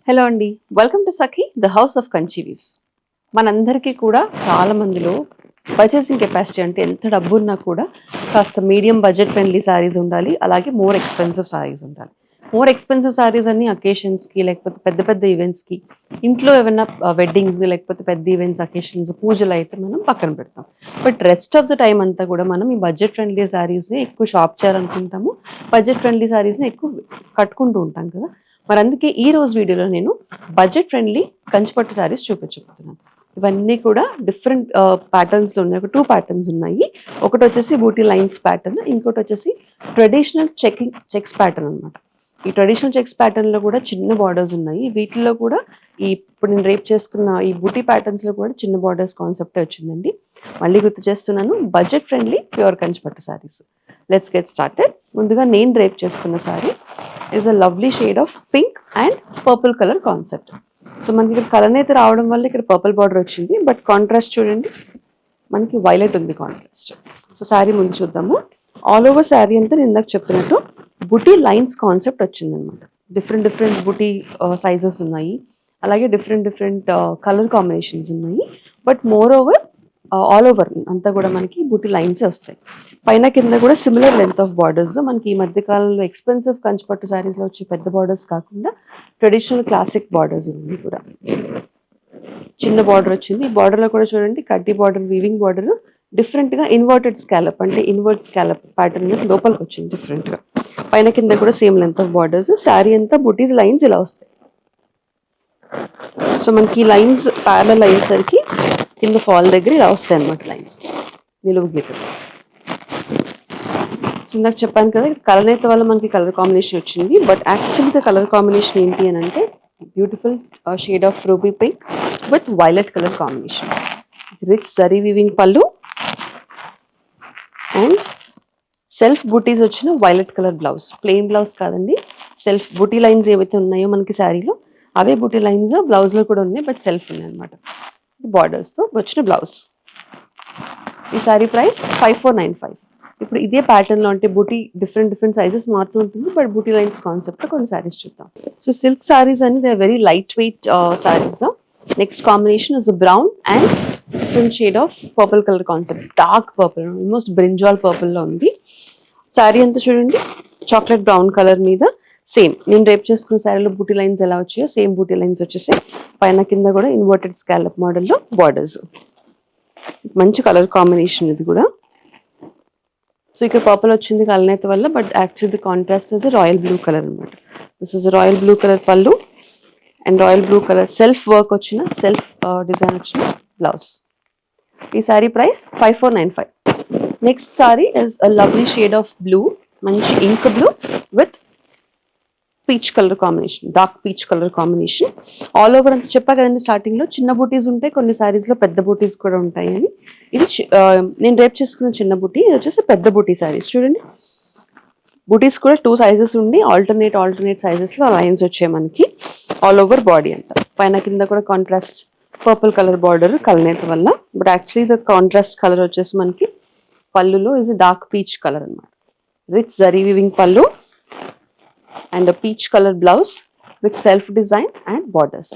Hello అండి, welcome to Sakhi the house of Kanchi weaves. మనందరికీ కూడా చాలా మందిలో పర్చేసింగ్ కెపాసిటీ అంటే ఎంత డబ్బు ఉన్నా కూడా కాస్త మీడియం బడ్జెట్ ఫ్రెండ్లీ శారీస్ ఉండాలి, అలాగే మోర్ ఎక్స్పెన్సివ్ శారీస్ ఉండాలి. మోర్ ఎక్స్పెన్సివ్ శారీస్ అన్ని అకేషన్స్కి లేకపోతే పెద్ద పెద్ద ఈవెంట్స్కి, ఇంట్లో ఏమైనా వెడ్డింగ్స్ లేకపోతే పెద్ద ఈవెంట్స్ అకేషన్స్ పూజలు అయితే మనం పక్కన పెడతాం. But rest of the time అంతా కూడా మనం ఈ బడ్జెట్ ఫ్రెండ్లీ శారీస్ని ఎక్కువ షాప్ చేయాలనుకుంటాము, బడ్జెట్ ఫ్రెండ్లీ శారీస్ని ఎక్కువ కట్టుకుంటూ ఉంటాం కదా. మరి అందుకే ఈ రోజు వీడియోలో నేను బడ్జెట్ ఫ్రెండ్లీ కంచిపట్టు శారీస్ చూపించబోతున్నాను. ఇవన్నీ కూడా డిఫరెంట్ ప్యాటర్న్స్లో ఉన్నాయి. ఒక 2 ప్యాటర్న్స్ ఉన్నాయి. ఒకటి వచ్చేసి బూటీ లైన్స్ ప్యాటర్న్, ఇంకోటి వచ్చేసి ట్రెడిషనల్ చెక్స్ ప్యాటర్న్ అనమాట. ఈ ట్రెడిషనల్ చెక్స్ ప్యాటర్న్లో కూడా చిన్న బార్డర్స్ ఉన్నాయి. వీటిలో కూడా ఇప్పుడు నేను రేప్ చేసుకున్న ఈ బూటీ ప్యాటర్న్స్లో కూడా చిన్న బార్డర్స్ కాన్సెప్టే వచ్చిందండి. మళ్ళీ గుర్తు చేస్తున్నాను, budget friendly pure Kanchipattu saris. Let's get started. ముందుగా నేను రేప్ చేసుకున్న sari is a lovely shade of pink and purple colour concept. So మనకి ఇక్కడ కలర్ అయితే రావడం వల్ల ఇక్కడ పర్పుల్ బార్డర్ వచ్చింది, బట్ కాంట్రాస్ట్ చూడండి మనకి వైలెట్ ఉంది కాంట్రాస్ట్. సో శారీ ముందు చూద్దాము. ఆల్ ఓవర్ శారీ అంతా నేను ఇందాక చెప్పినట్టు బుటీ లైన్స్ కాన్సెప్ట్ వచ్చిందనమాట. డిఫరెంట్ బుటీ సైజెస్ ఉన్నాయి, అలాగే డిఫరెంట్ కలర్ కాంబినేషన్స్ ఉన్నాయి. But more over all over అంతా కూడా మనకి బూటీ లైన్సే వస్తాయి. పైన కింద కూడా సిమిలర్ లెంత్ ఆఫ్ బార్డర్స్. మనకి ఈ మధ్య కాలంలో ఎక్స్పెన్సివ్ కంచిపట్టు శారీస్లో వచ్చే పెద్ద బార్డర్స్ కాకుండా ట్రెడిషనల్ క్లాసిక్ బార్డర్స్ ఉంది కూడా. చిన్న బార్డర్ వచ్చింది. ఈ బార్డర్లో కూడా చూడండి కడ్డీ బార్డర్, వీవింగ్ బార్డర్, డిఫరెంట్గా ఇన్వర్టెడ్ స్కాలప్ అంటే ఇన్వర్ట్ స్కాలప్ ప్యాటర్న్ లోపలికి వచ్చింది డిఫరెంట్గా. పైన కింద కూడా same length of borders. Sari అంతా బూటీస్ లైన్స్ ఇలా వస్తాయి. సో మనకి లైన్స్ ప్యారల్ అయ్యేసరికి కింద ఫాల్ దగ్గర ఇలా వస్తాయి అన్నమాట లైన్స్, నిలువు గీతలు. ఇందాక చెప్పాను కదా, కలర్ అయితే వల్ల మనకి కలర్ కాంబినేషన్ వచ్చింది. బట్ యాక్చువల్గా కలర్ కాంబినేషన్ ఏంటి అని అంటే beautiful shade of ruby pink with violet colour combination. Rich zari weaving pallu and self బూటీస్ వచ్చిన violet colour blouse. Plain blouse కాదండి, సెల్ఫ్ బూటీ లైన్స్ ఏవైతే ఉన్నాయో మనకి శారీలో అవే బూటీ లైన్స్ బ్లౌజ్లో కూడా ఉన్నాయి, బట్ సెల్ఫ్ ఉన్నాయి అనమాట. బార్డర్స్తో వచ్చిన బ్లౌజ్. ఈ శారీ ప్రైస్ 5495. ఇప్పుడు ఇదే ప్యాటర్న్లో అంటే బూటీ డిఫరెంట్ సైజెస్ మారుతూ ఉంటుంది, బట్ బూటీ లైన్స్ కాన్సెప్ట్లో కొన్ని శారీస్ చూద్దాం. సో సిల్క్ శారీస్ అని they very light weight saris. Next combination is brown and different shade of purple colour concept. Dark purple, almost brinjal పర్పుల్లో ఉంది. శారీ అంతా చూడండి చాక్లెట్ బ్రౌన్ కలర్ మీద సేమ్ నేను రేప్ చేసుకున్న శారీలో బూటీ లైన్స్ ఎలా వచ్చాయో సేమ్ బూటీ లైన్స్ వచ్చేసాయి. పైన కింద కూడా ఇన్వర్టెడ్ స్కాలప్ మోడల్లో బార్డర్స్. మంచి కలర్ కాంబినేషన్ ఇది కూడా. సో ఇక్కడ పర్పుల్ వచ్చింది కలనేత వల్ల, but actually contrast is royal blue colour అనమాట. This is royal blue colour pallu and royal blue colour self work వచ్చిన సెల్ఫ్ డిజైన్ వచ్చిన బ్లౌజ్. ఈ sari price 5495. Next sari is a lovely shade of blue, మంచి ink blue with peach colour combination, dark peach colour combination. All over అంతా చెప్పా కదండి స్టార్టింగ్లో, చిన్న బూటీస్ ఉంటాయి కొన్ని శారీస్లో, పెద్ద బూటీస్ కూడా ఉంటాయి అని. ఇది నేను రేప్ చేసుకున్న చిన్న బూటీ, ఇది వచ్చేసి పెద్ద బూటీ శారీస్. చూడండి బూటీస్ కూడా 2 సైజెస్ ఉండి ఆల్టర్నేట్ సైజెస్లో లైన్స్ వచ్చాయి మనకి ఆల్ ఓవర్ బాడీ అంతా. పైన కింద కూడా కాంట్రాస్ట్ పర్పుల్ కలర్ బార్డర్ కలనేత వల్ల, but actually the contrast colour వచ్చేసి మనకి పళ్ళులో ఇది డార్క్ పీచ్ కలర్ అనమాట. రిచ్ జరీ వీవింగ్ పళ్ళు and a peach color blouse with self design and borders.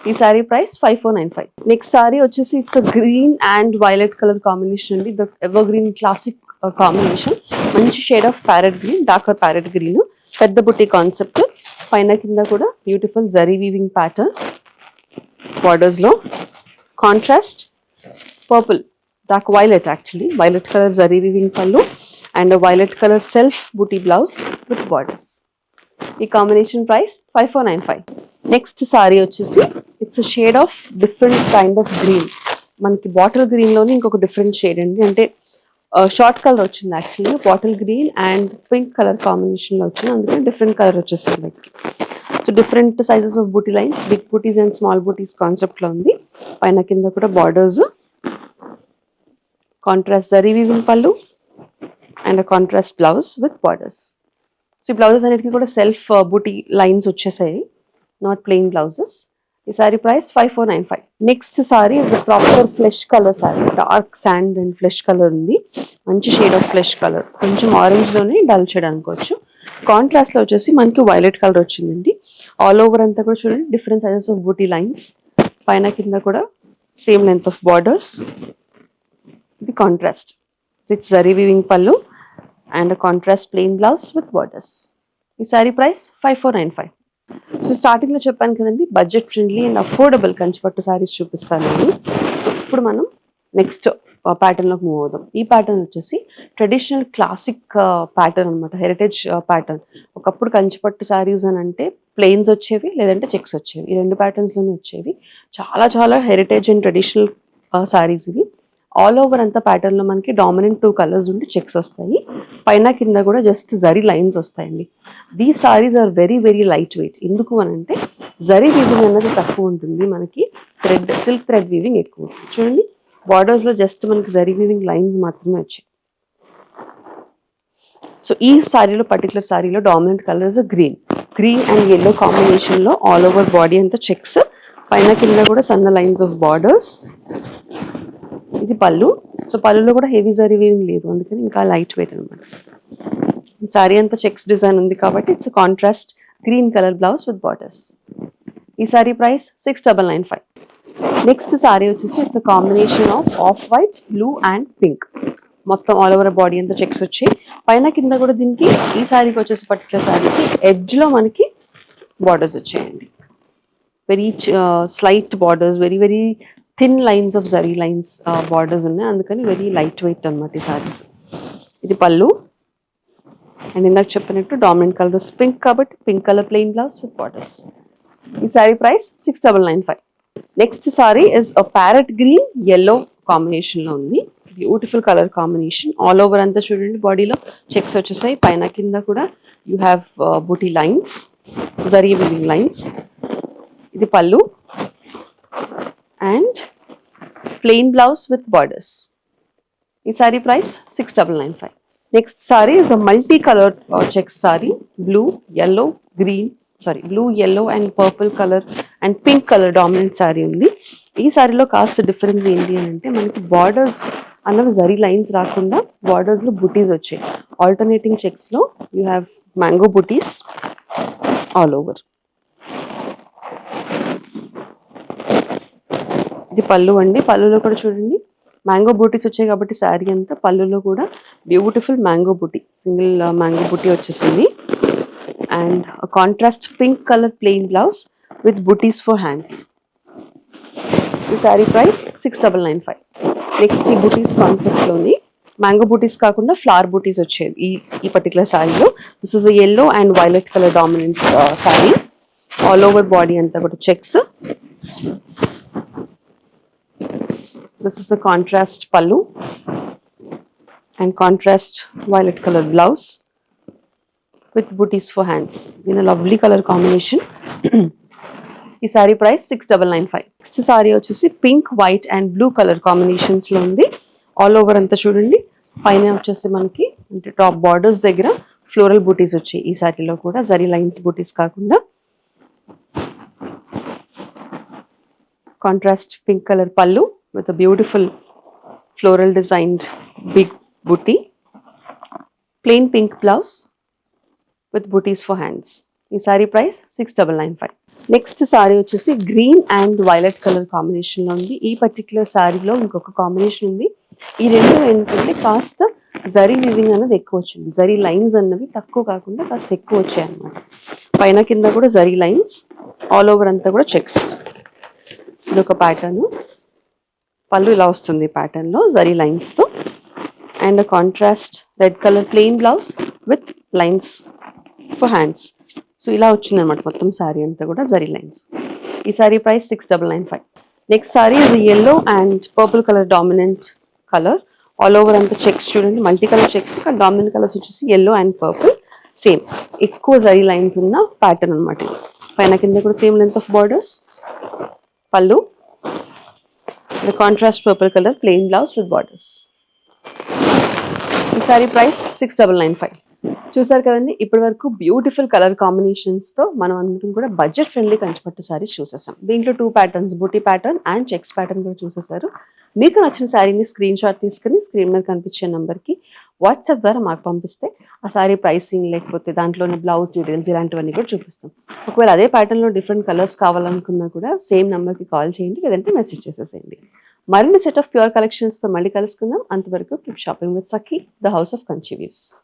ఈ సారీ ప్రైస్ 5495. నెక్స్ట్ సారీ వచ్చేసి it's a green and violet colour combination అండి. The evergreen classic combination. మంచి shade of parrot green, darker parrot green, పెద్ద బుట్టి concept. పైన కింద కూడా beautiful zari weaving pattern borders లో. Contrast purple, dark violet, actually violet colour zari weaving pallu and violet colour self బుట్టి blouse with borders. ఈ combination price 5495. Next sari వచ్చేసి it's shade of different kind of green. మనకి బాటిల్ గ్రీన్లోనే ఇంకొక డిఫరెంట్ షేడ్ అండి, అంటే short colour వచ్చింది actually. Bottle green and pink colour కాంబినేషన్లో వచ్చింది, అందుకని డిఫరెంట్ కలర్ వచ్చేసింది like. So different sizes of booty lines, big బూటీస్ అండ్ స్మాల్ బూటీస్ కాన్సెప్ట్లో ఉంది. పైన కింద కూడా borders, contrast zari weaving pallu and contrast blouse with borders. So ఈ బ్లౌజెస్ అన్నిటికీ కూడా సెల్ఫ్ బూటీ లైన్స్ వచ్చేసాయి, నాట్ ప్లెయిన్ బ్లౌజెస్. ఈ sari price 5495. Next sari is proper flesh colour sari. Dark sand and flesh colour ఉంది. మంచి షేడ్ ఆఫ్ ఫ్లెష్ కలర్, కొంచెం ఆరెంజ్లోనే డల్ షేడ్ అనుకోవచ్చు. కాంట్రాస్ట్ లో వచ్చేసి మనకి వైలెట్ కలర్ వచ్చిందండి. ఆల్ ఓవర్ అంతా కూడా చూడండి different sizes of booty lines, పైన కింద కూడా సేమ్ లెంత్ ఆఫ్ బార్డర్స్. ఇది contrast with zari weaving pallu and contrast plain blouse with borders. ఈ సారీ ప్రైస్ 5495. సో స్టార్టింగ్ లో చెప్పాను కదండి, బడ్జెట్ ఫ్రెండ్లీ అండ్ అఫోర్డబుల్ కంచిపట్టు సారీస్ చూపిస్తాను నేను. సో ఇప్పుడు మనం నెక్స్ట్ ప్యాటర్న్ లోకి మూవ్ అవుదాం. ఈ ప్యాటర్న్ వచ్చేసి ట్రెడిషనల్ క్లాసిక్ ప్యాటర్న్ అనమాట, హెరిటేజ్ ప్యాటర్న్. ఒకప్పుడు కంచిపట్టు సారీస్ అని అంటే ప్లెయిన్స్ వచ్చేవి, లేదంటే చెక్స్ వచ్చేవి. ఈ రెండు ప్యాటర్న్స్ లోనే వచ్చేవి. చాలా చాలా హెరిటేజ్ అండ్ ట్రెడిషనల్ సారీస్ ఇవి. ఆల్ ఓవర్ అంతా ప్యాటర్న్ లో మనకి డామినెంట్ 2 కలర్స్ ఉండి చెక్స్ వస్తాయి. పైన కింద కూడా జస్ట్ జరీ లైన్స్ వస్తాయండి. These saris are very very light weight. ఎందుకు అని అంటే జరీ వీవింగ్ అన్నది తక్కువ ఉంటుంది, మనకి సిల్క్ థ్రెడ్ వీవింగ్ ఎక్కువ ఉంటుంది. చూడండి బార్డర్స్ లో జస్ట్ మనకి జరీ వీవింగ్ లైన్స్ మాత్రమే వచ్చాయి. సో ఈ సారీలో పర్టికులర్ సారీలో dominant colours green and yellow combination లో ఆల్ ఓవర్ బాడీ అంతా చెక్స్, పైన కింద కూడా సన్న లైన్స్ ఆఫ్ బార్డర్స్. ఇది పళ్ళు. సో పళ్ళులో కూడా హెవీ జరీ వీవింగ్ లేదు, అందుకని ఇంకా లైట్ వెయిట్ అనమాట. సారీ అంతా చెక్స్ డిజైన్ ఉంది కాబట్టి it's contrast green colour blouse with borders. ఈ సారీ ప్రైస్ 6995. నెక్స్ట్ సారీ వచ్చేసి it's combination off white, blue and pink. మొత్తం ఆల్ ఓవర్ బాడీ అంతా చెక్స్ వచ్చి పైన కింద కూడా దీనికి ఈ సారీకి వచ్చేసి పర్టికులర్ సారీకి ఎడ్జ్ లో మనకి బార్డర్స్ వచ్చాయండి. Very slight borders, very very thin lines of zari lines borders ఉన్నాయి, అందుకని వెరీ లైట్ వెయిట్ అనమాట ఈ సారీస్. ఇది పళ్ళు అండ్ ఇందాక చెప్పినట్టు డామినెంట్ కలర్స్ పింక్ కాబట్టి pink colour plain blouse with borders. ఈ sari price 6995. Next sari is parrot green yellow combination లో ఉంది. Beautiful colour combination. All over అంతా చూడండి బాడీలో చెక్స్ వచ్చేసాయి, పైన కింద కూడా యూ హ్యావ్ బూటీ లైన్స్, జరీ వీవింగ్ లైన్స్. ఇది pallu and plain blouse with borders. ఈ sari price 6995. Next sari is multi colour checks sari. Blue yellow and purple colour and pink colour dominant sorry ఉంది. ఈ సారీలో కాస్ట్ డిఫరెన్స్ ఏంటి అని అంటే మనకి బార్డర్స్ అన్నవి జరీ లైన్స్ రాకుండా బార్డర్స్ లో బుటీస్ వచ్చాయి. ఆల్టర్నేటింగ్ చెక్స్ లో you have mango buttis all over. ఇది పళ్ళు అండి. పళ్ళులో కూడా చూడండి మ్యాంగో బూటీస్ వచ్చాయి కాబట్టి శారీ అంతా పళ్ళులో కూడా beautiful mango buti, single mango buti వచ్చేసింది. And contrast pink colour plain blouse with butis for hands. ఈ శారీ ప్రైస్ 6995. నెక్స్ట్ ఈ బూటీస్ కాన్సెప్ట్ లోని మ్యాంగో బూటీస్ కాకుండా ఫ్లవర్ బూటీస్ వచ్చేది ఈ పర్టికులర్ శారీలో. This is yellow and violet colour dominant sari. All over body అంతా కూడా checks. This is the contrast pallu and contrast violet color blouse with booties for hands in a lovely color combination. ఈ sari price 6995. Next sari వచ్చేసి pink, white and blue colour combinations లో ఉంది. All over అంతా చూడండి పైన వచ్చేసి మనకి అంటే టాప్ బార్డర్స్ దగ్గర ఫ్లోరల్ బూటీస్ వచ్చాయి. ఈ సారీలో కూడా జరీ లైన్స్ బూటీస్ కాకుండా కాంట్రాస్ట్ పింక్ కలర్ పళ్ళు with a beautiful floral designed big booty, plain pink blouse with booties for hands. ఈ సారీ ప్రైస్ 6995. నెక్స్ట్ సారీ వచ్చేసి green and violet colour combination లో ఉంది. ఈ పర్టికులర్ సారీలో ఇంకొక కాంబినేషన్ ఉంది. ఈ రెండు ఏంటంటే కాస్త జరీ వీవింగ్ అన్నది ఎక్కువ వచ్చింది, జరీ లైన్స్ అన్నవి తక్కువ కాకుండా కాస్త ఎక్కువ వచ్చాయి అన్నమాట. పైన కింద కూడా జరీ లైన్స్, ఆల్ ఓవర్ అంతా కూడా చెక్స్. ఇది ఒక ప్యాటర్న్. పళ్ళు ఇలా వస్తుంది ప్యాటర్న్ లో జరీ లైన్స్ తో and contrast red colour plain blouse with lines for hands. So ఇలా వచ్చింది అనమాట మొత్తం సారీ అంతా కూడా జరీ లైన్స్. ఈ సారీ ప్రైస్ 6995. నెక్స్ట్ సారీ ఇది yellow and purple colour dominant colour. All over అంతా చెక్స్ చూడండి, మల్టీ కలర్ చెక్స్, కానీ డామినెంట్ కలర్స్ వచ్చేసి yellow అండ్ పర్పుల్. సేమ్ ఎక్కువ జరీ లైన్స్ ఉన్న ప్యాటర్న్ అనమాట. పైన కింద కూడా సేమ్ లెంత్ ఆఫ్ బార్డర్స్. పళ్ళు the contrast purple color plain blouse with borders. ఈ సారీ ప్రైస్ 6995. చూసారు కదండి, ఇప్పటి వరకు బ్యూటిఫుల్ కలర్ కాంబినేషన్స్ తో మనం అందరం కూడా బడ్జెట్ ఫ్రెండ్లీ కంచిపట్టు సారీస్ చూసేసాం. దీంట్లో 2 patterns, buti pattern and checks pattern కూడా చూసేసారు. మీకు నచ్చిన శారీని స్క్రీన్ షాట్ తీసుకుని స్క్రీన్ మీద కనిపించే నెంబర్కి వాట్సాప్ ద్వారా మాకు పంపిస్తే ఆ శారీ ప్రైసింగ్ లేకపోతే దాంట్లోని బ్లౌజ్ డీటెయిల్స్ ఇలాంటివన్నీ కూడా చూపిస్తాం. ఒకవేళ అదే ప్యాటర్న్లో డిఫరెంట్ కలర్స్ కావాలనుకున్నా కూడా సేమ్ నెంబర్కి కాల్ చేయండి, లేదంటే మెసేజ్ చేసేసేయండి. మరిన్ని సెట్ ఆఫ్ ప్యూర్ కలెక్షన్స్తో మళ్ళీ కలుసుకుందాం. అంతవరకు keep shopping with Sakhi, the house of Kanchi weaves.